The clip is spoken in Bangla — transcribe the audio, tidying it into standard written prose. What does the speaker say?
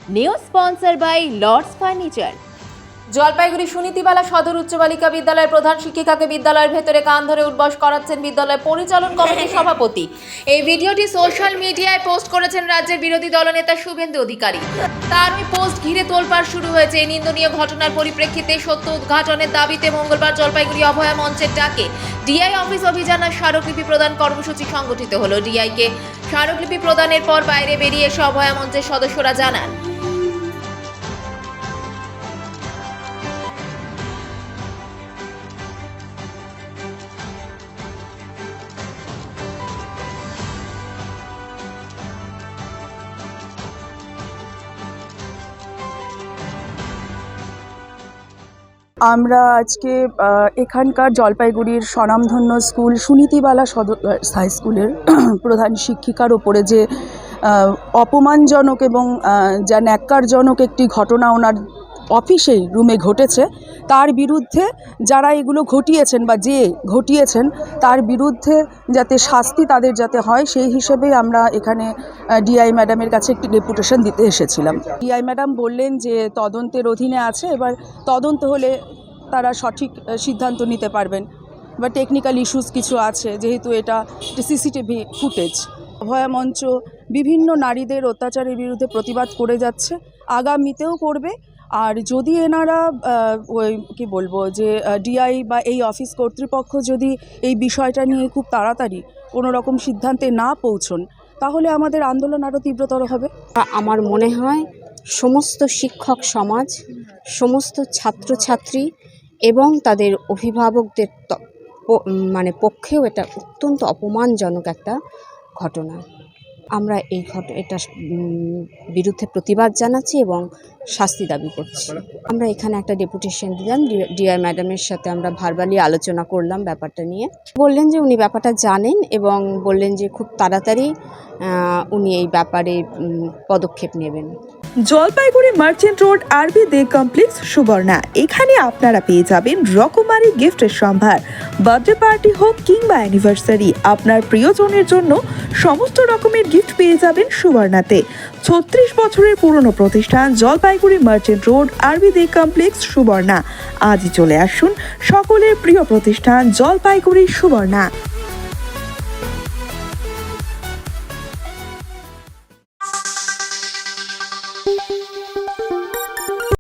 New sponsor by Lords Furniture. Jalpaiguri Sunitibala সদর উচ্চ বালিকা বিদ্যালয়ের প্রধান শিক্ষিকাকে বিদ্যালয়ের ভেতরে কান ধরে উঠবস করাচ্ছেন বিদ্যালয় পরিচালন কমিটির সভাপতি। এই ভিডিওটি সোশ্যাল মিডিয়ায় পোস্ট করেছেন রাজ্যের বিরোধী দলনেতা শুভেন্দু অধিকারী। তার ওই পোস্ট ঘিরে তোলপাড় শুরু হয়েছে। এই নিন্দনীয় ঘটনার পরিপ্রেক্ষিতে সত্য উদ্ঘাটনের দাবিতে মঙ্গলবার জলপাইগুড়ি অভয়া মঞ্চের ডাকে ডিআই অফিস অভিযান আর স্মারকলিপি প্রদান কর্মসূচি সংগঠিত হলো। ডিআইকে স্মারকলিপি প্রদানের পর বাইরে বেরিয়ে এসে অভয়া মঞ্চের সদস্যরা জানান, আমরা আজকে এখানকার জলপাইগুড়ির স্বনামধন্য স্কুল সুনীতিবালা সদর হাই স্কুলের প্রধান শিক্ষিকার ওপরে যে অপমানজনক এবং যা ন্যাক্কারজনক একটি ঘটনা ওনার অফিসেই রুমে ঘটেছে, তার বিরুদ্ধে যারা এগুলো ঘটিয়েছেন বা যে ঘটিয়েছেন তার বিরুদ্ধে যাতে শাস্তি তাদের যাতে হয় সেই হিসেবেই আমরা এখানে ডিআই ম্যাডামের কাছে একটি ডেপুটেশন দিতে এসেছিলাম। ডিআই ম্যাডাম বললেন যে তদন্তের অধীনে আছে, এবার তদন্ত হলে তারা সঠিক সিদ্ধান্ত নিতে পারবেন বা টেকনিক্যাল ইস্যুস কিছু আছে, যেহেতু এটা সিসিটিভি ফুটেজ। অভয়া মঞ্চ বিভিন্ন নারীদের অত্যাচারের বিরুদ্ধে প্রতিবাদ করে যাচ্ছে, আগামীতেও করবে। আর যদি এনারা ওই কী বলবো যে ডিআই বা এই অফিস কর্তৃপক্ষ যদি এই বিষয়টা নিয়ে খুব তাড়াতাড়ি কোনো রকম সিদ্ধান্তে না পৌঁছন, তাহলে আমাদের আন্দোলন আরও তীব্রতর হবে। আমার মনে হয় সমস্ত শিক্ষক সমাজ, সমস্ত ছাত্রছাত্রী এবং তাদের অভিভাবকদের পক্ষেও এটা অত্যন্ত অপমানজনক একটা ঘটনা। আমরা এটা বিরুদ্ধে প্রতিবাদ জানাচ্ছি এবং শাস্তি দাবি করছি। আমরা এখানে একটা ডেপুটেশন দিলাম, ডিআই ম্যাডামের সাথে আমরা ভার্বালি আলোচনা করলাম ব্যাপারটা নিয়ে। বললেন যে উনি ব্যাপারটা জানেন এবং বললেন যে খুব তাড়াতাড়ি উনি এই ব্যাপারে পদক্ষেপ নেবেন। জলপাইগুড়ি মার্চেন্ট রোড আরবি দে কমপ্লেক্স সুবর্ণা, এখানে আপনারা পেয়ে যাবেন রকমারি গিফটের সম্ভার। বার্থডে পার্টি হোক কিংবা অ্যানিভার্সারি, আপনার প্রিয়জনের জন্য সমস্ত রকমের গিফট পেয়ে যাবেন সুবর্ণাতে। 36 বছরের পুরনো প্রতিষ্ঠান জলপাইগুড়ি মার্চেন্ট রোড আরবি দে কমপ্লেক্স সুবর্ণা। আজই চলে আসুন সকলের প্রিয় প্রতিষ্ঠান জলপাইগুড়ি সুবর্ণা।